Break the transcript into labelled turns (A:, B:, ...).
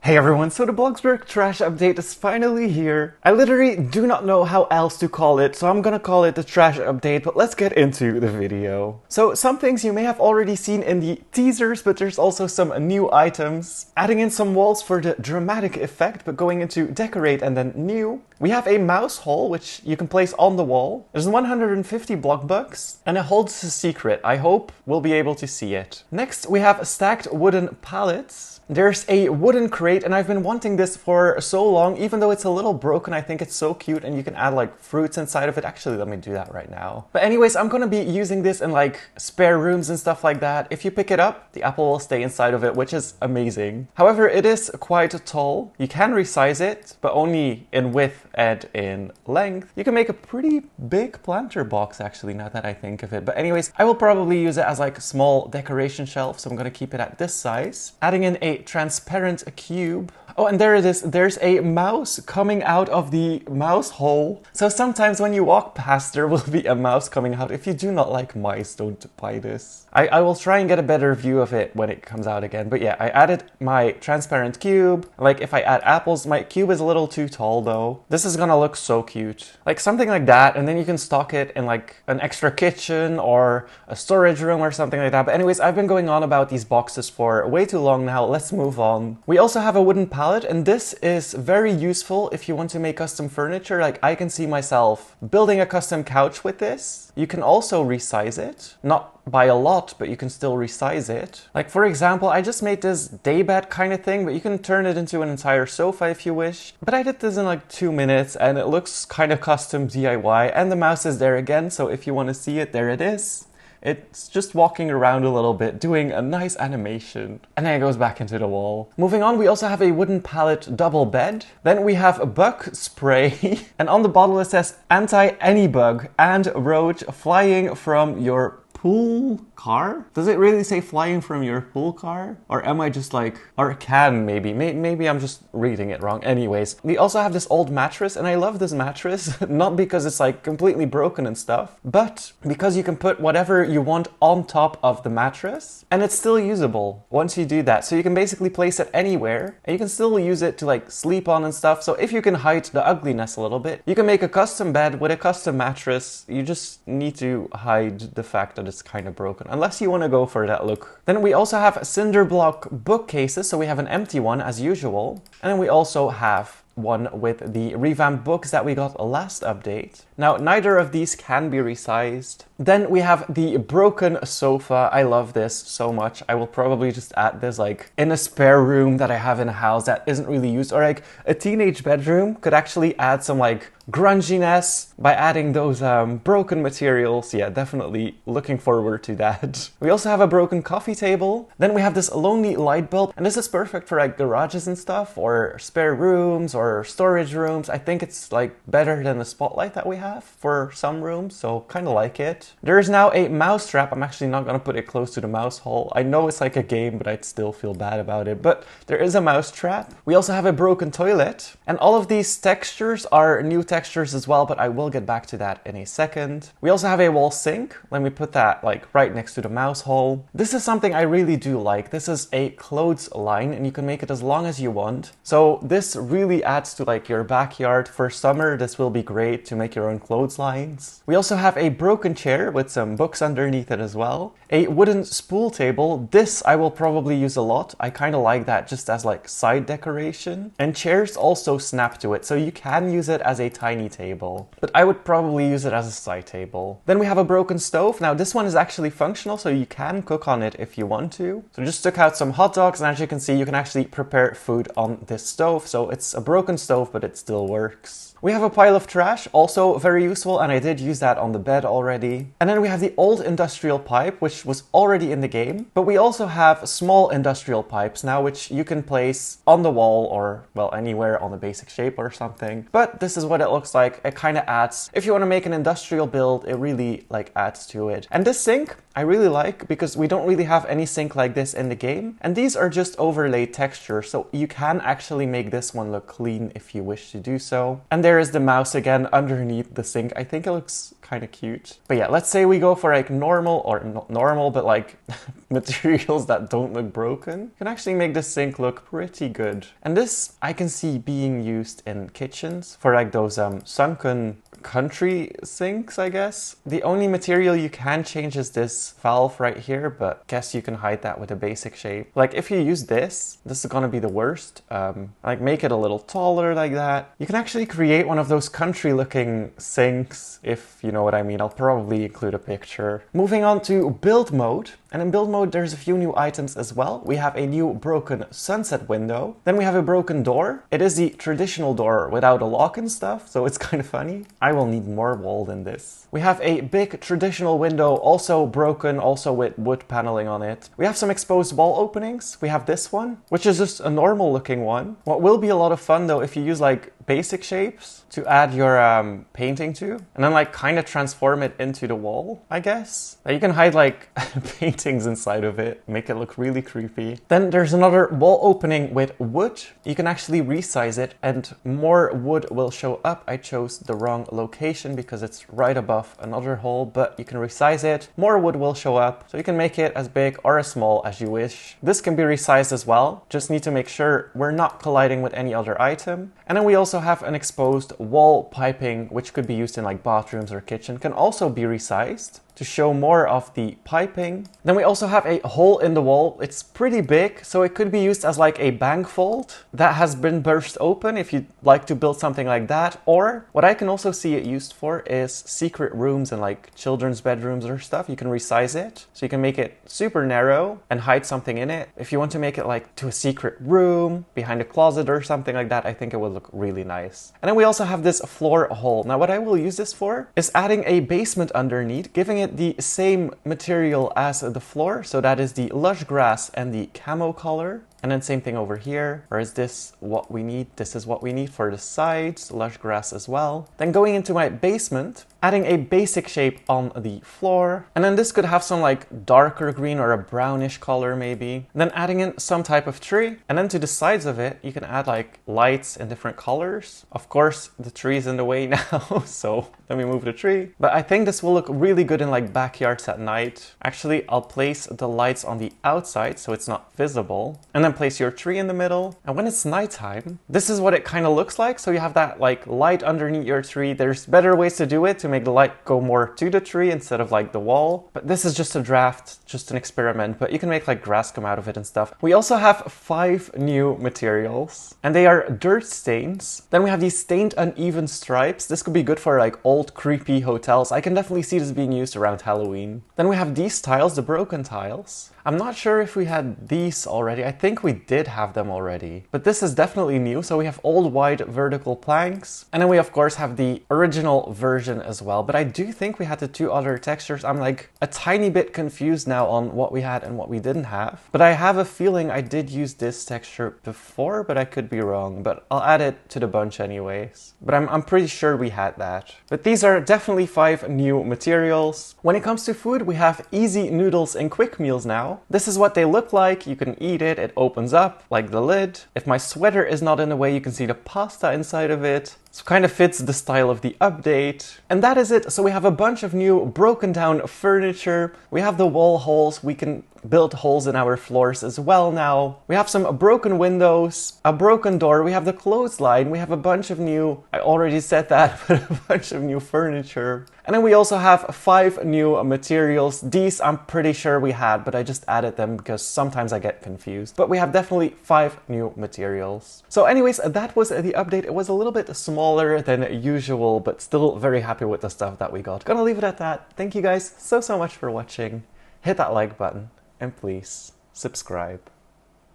A: Hey everyone, so the Bloxburg trash update is finally here. I literally do not know how else to call it, so I'm gonna call it the trash update, but let's get into the video. So some things you may have already seen in the teasers, but there's also some new items. Adding in some walls for the dramatic effect, but going into decorate and then new. We have a mouse hole, which you can place on the wall. There's 150 block bucks, and it holds a secret. I hope we'll be able to see it. Next, we have stacked wooden pallets. There's a wooden crate, and I've been wanting this for so long, even though it's a little broken. I think it's so cute, and you can add like fruits inside of it. Actually, let me do that right now. But anyways, I'm gonna be using this in like spare rooms and stuff like that. If you pick it up, the apple will stay inside of it, which is amazing. However, it is quite tall. You can resize it, but only in width and in length. You can make a pretty big planter box, actually, now that I think of it. But anyways, I will probably use it as like a small decoration shelf, so I'm gonna keep it at this size. Adding in a transparent cube. Oh, and there it is. There's a mouse coming out of the mouse hole. So sometimes when you walk past, there will be a mouse coming out. If you do not like mice, don't buy this. I will try and get a better view of it when it comes out again. But yeah, I added my transparent cube. Like if I add apples, my cube is a little too tall though. This is gonna look so cute. Like something like that, and then you can stock it in like an extra kitchen or a storage room or something like that. But anyways, I've been going on about these boxes for way too long now. Let's move on. We also have a wooden pallet, and this is very useful if you want to make custom furniture. Like I can see myself building a custom couch with this. You can also resize it, not by a lot, but you can still resize it. Like for example, I just made this daybed kind of thing, but you can turn it into an entire sofa if you wish. But I did this in like 2 minutes, and it looks kind of custom DIY, and the mouse is there again, so if you want to see it, there it is. It's just walking around a little bit, doing a nice animation. And then it goes back into the wall. Moving on, we also have a wooden pallet double bed. Then we have a bug spray. And on the bottle it says anti-any bug and roach flying from your pool car? Does it really say flying from your pool car? Or am I just like, or can maybe? Maybe I'm just reading it wrong. Anyways, we also have this old mattress, and I love this mattress, not because it's like completely broken and stuff, but because you can put whatever you want on top of the mattress, and it's still usable once you do that. So you can basically place it anywhere, and you can still use it to like sleep on and stuff. So if you can hide the ugliness a little bit, you can make a custom bed with a custom mattress. You just need to hide the fact that it's kind of broken, unless you want to go for that look. Then we also have cinder block bookcases, so we have an empty one as usual, and then we also have one with the revamped books that we got last update. Now, neither of these can be resized. Then we have the broken sofa. I love this so much. I will probably just add this like in a spare room that I have in a house that isn't really used, or like a teenage bedroom could actually add some like grunginess by adding those broken materials. Yeah, definitely looking forward to that. We also have a broken coffee table. Then we have this lonely light bulb, and this is perfect for like garages and stuff, or spare rooms or storage rooms. I think it's like better than the spotlight that we have for some rooms, so kind of like it. There is now a mouse trap. I'm actually not gonna put it close to the mouse hole. I know it's like a game, but I'd still feel bad about it. But there is a mouse trap. We also have a broken toilet, and all of these textures are new textures as well, but I will get back to that in a second. We also have a wall sink. Let me put that like right next to the mouse hole. This is something I really do like. This is a clothesline, and you can make it as long as you want. So this really adds to like your backyard. For summer, this will be great to make your own clotheslines. We also have a broken chair with some books underneath it as well. A wooden spool table. This I will probably use a lot. I kind of like that just as like side decoration. And chairs also snap to it, so you can use it as a tiny table. But I would probably use it as a side table. Then we have a broken stove. Now this one is actually functional, so you can cook on it if you want to. So just took out some hot dogs, and as you can see, you can actually prepare food on this stove. So it's a broken stove, but it still works. We have a pile of trash, also very useful, and I did use that on the bed already. And then we have the old industrial pipe, which was already in the game, but we also have small industrial pipes now, which you can place on the wall or, well, anywhere on the basic shape or something. But this is what it looks like. It kind of adds, if you want to make an industrial build, it really like adds to it. And this sink, I really like because we don't really have any sink like this in the game. And these are just overlaid textures, so you can actually make this one look clean if you wish to do so. And there is the mouse again underneath the sink. I think it looks kind of cute. But yeah, let's say we go for like normal, or not normal, but like materials that don't look broken. You can actually make the sink look pretty good. And this I can see being used in kitchens for like those sunken country sinks, I guess. The only material you can change is this valve right here, but guess you can hide that with a basic shape. Like if you use this is gonna be the worst. Like make it a little taller like that. You can actually create one of those country looking sinks, if you know what I mean. I'll probably include a picture. Moving on to build mode. And in build mode, there's a few new items as well. We have a new broken sunset window. Then we have a broken door. It is the traditional door without a lock and stuff, so it's kind of funny. I will need more wall than this. We have a big traditional window, also broken, also with wood paneling on it. We have some exposed wall openings. We have this one, which is just a normal looking one. What will be a lot of fun though, if you use like basic shapes to add your painting to, and then like kind of transform it into the wall, I guess. You can hide like paintings inside of it, make it look really creepy. Then there's another wall opening with wood. You can actually resize it and more wood will show up. I chose the wrong location because it's right above another hole, but you can resize it. More wood will show up, so you can make it as big or as small as you wish. This can be resized as well. Just need to make sure we're not colliding with any other item. And then we also have an exposed wall piping, which could be used in like bathrooms or kitchen, can also be resized to show more of the piping. Then we also have a hole in the wall. It's pretty big, so it could be used as like a bank vault that has been burst open if you'd like to build something like that. Or what I can also see it used for is secret rooms and like children's bedrooms or stuff. You can resize it, so you can make it super narrow and hide something in it. If you want to make it like to a secret room, behind a closet or something like that, I think it would look really nice. And then we also have this floor hole. Now what I will use this for is adding a basement underneath, giving it the same material as the floor, so that is the lush grass and the camo color. And then same thing over here. Or is this what we need? This is what we need for the sides, lush grass as well. Then going into my basement, adding a basic shape on the floor. And then this could have some like darker green or a brownish color maybe. And then adding in some type of tree. And then to the sides of it, you can add like lights in different colors. Of course, the tree is in the way now, so let me move the tree. But I think this will look really good in like backyards at night. Actually, I'll place the lights on the outside so it's not visible. And then place your tree in the middle. And when it's nighttime, this is what it kind of looks like. So you have that like light underneath your tree. There's better ways to do it to make the light go more to the tree instead of like the wall. But this is just a draft, just an experiment, but you can make like grass come out of it and stuff. We also have 5 new materials and they are dirt stains. Then we have these stained uneven stripes. This could be good for like old creepy hotels. I can definitely see this being used around Halloween. Then we have these tiles, the broken tiles. I'm not sure if we had these already. I think we did have them already, but this is definitely new. So we have old wide vertical planks. And then we of course have the original version as well. But I do think we had the 2 other textures. I'm like a tiny bit confused now on what we had and what we didn't have. But I have a feeling I did use this texture before, but I could be wrong. But I'll add it to the bunch anyways. But I'm pretty sure we had that. But these are definitely 5 new materials. When it comes to food, we have easy noodles and quick meals now. This is what they look like. You can eat it. It opens up like the lid. If my sweater is not in the way, you can see the pasta inside of it. So kind of fits the style of the update. And that is it. So we have a bunch of new broken down furniture. We have the wall holes. We can build holes in our floors as well now. We have some broken windows, a broken door. We have the clothesline. We have a bunch of new, I already said that, but a bunch of new furniture. And then we also have 5 new materials. These I'm pretty sure we had, but I just added them because sometimes I get confused. But we have definitely 5 new materials. So anyways, that was the update. It was a little bit smaller than usual, but still very happy with the stuff that we got. Gonna leave it at that. Thank you guys so much for watching. Hit that like button and please subscribe.